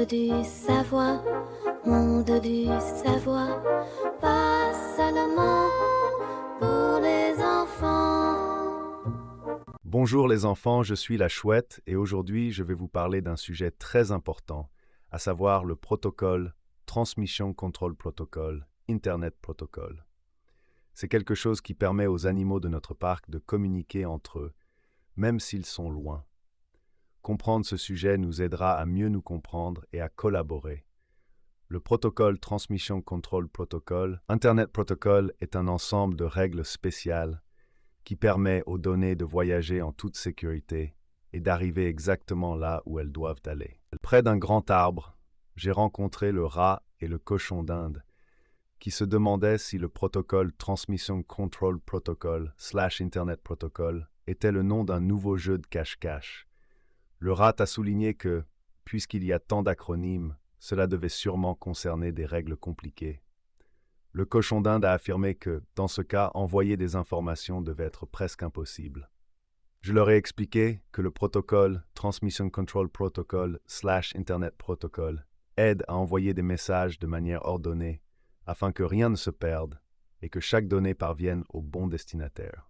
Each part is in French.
du savoir, monde du savoir, pas seulement pour les enfants. Bonjour les enfants, je suis la Chouette et aujourd'hui je vais vous parler d'un sujet très important, à savoir le protocole Transmission Control Protocol, Internet Protocol. C'est quelque chose qui permet aux animaux de notre parc de communiquer entre eux, même s'ils sont loin. Comprendre ce sujet nous aidera à mieux nous comprendre et à collaborer. Le protocole Transmission Control Protocol, Internet Protocol, est un ensemble de règles spéciales qui permet aux données de voyager en toute sécurité et d'arriver exactement là où elles doivent aller. Près d'un grand arbre, j'ai rencontré le rat et le cochon d'Inde qui se demandaient si le protocole Transmission Control Protocol / Internet Protocol était le nom d'un nouveau jeu de cache-cache. Le rat a souligné que, puisqu'il y a tant d'acronymes, cela devait sûrement concerner des règles compliquées. Le cochon d'Inde a affirmé que, dans ce cas, envoyer des informations devait être presque impossible. Je leur ai expliqué que le protocole Transmission Control Protocol / Internet Protocol aide à envoyer des messages de manière ordonnée afin que rien ne se perde et que chaque donnée parvienne au bon destinataire.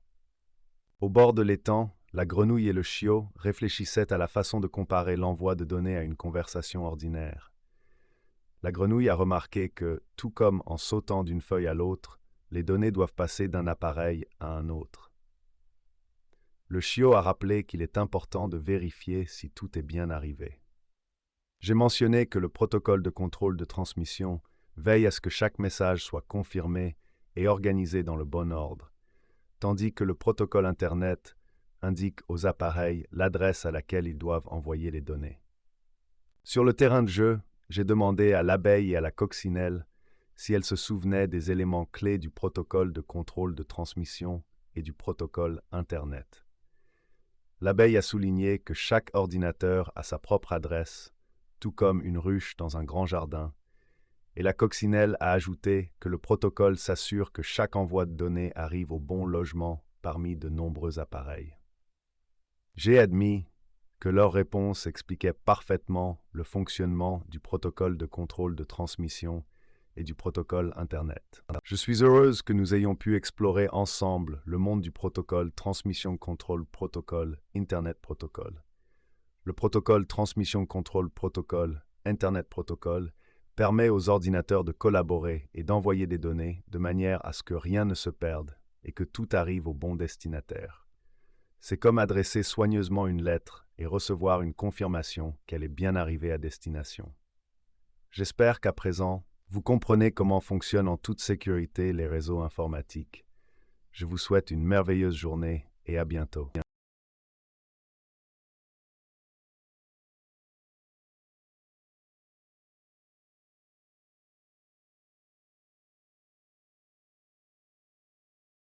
Au bord de l'étang, la grenouille et le chiot réfléchissaient à la façon de comparer l'envoi de données à une conversation ordinaire. La grenouille a remarqué que, tout comme en sautant d'une feuille à l'autre, les données doivent passer d'un appareil à un autre. Le chiot a rappelé qu'il est important de vérifier si tout est bien arrivé. J'ai mentionné que le protocole de contrôle de transmission veille à ce que chaque message soit confirmé et organisé dans le bon ordre, tandis que le protocole Internet indique aux appareils l'adresse à laquelle ils doivent envoyer les données. Sur le terrain de jeu, j'ai demandé à l'abeille et à la coccinelle si elles se souvenaient des éléments clés du protocole de contrôle de transmission et du protocole Internet. L'abeille a souligné que chaque ordinateur a sa propre adresse, tout comme une ruche dans un grand jardin, et la coccinelle a ajouté que le protocole s'assure que chaque envoi de données arrive au bon logement parmi de nombreux appareils. J'ai admis que leur réponse expliquait parfaitement le fonctionnement du protocole de contrôle de transmission et du protocole Internet. Je suis heureuse que nous ayons pu explorer ensemble le monde du protocole Transmission Control Protocol, Internet Protocol. Le protocole Transmission Control Protocol, Internet Protocol, permet aux ordinateurs de collaborer et d'envoyer des données de manière à ce que rien ne se perde et que tout arrive au bon destinataire. C'est comme adresser soigneusement une lettre et recevoir une confirmation qu'elle est bien arrivée à destination. J'espère qu'à présent, vous comprenez comment fonctionnent en toute sécurité les réseaux informatiques. Je vous souhaite une merveilleuse journée et à bientôt.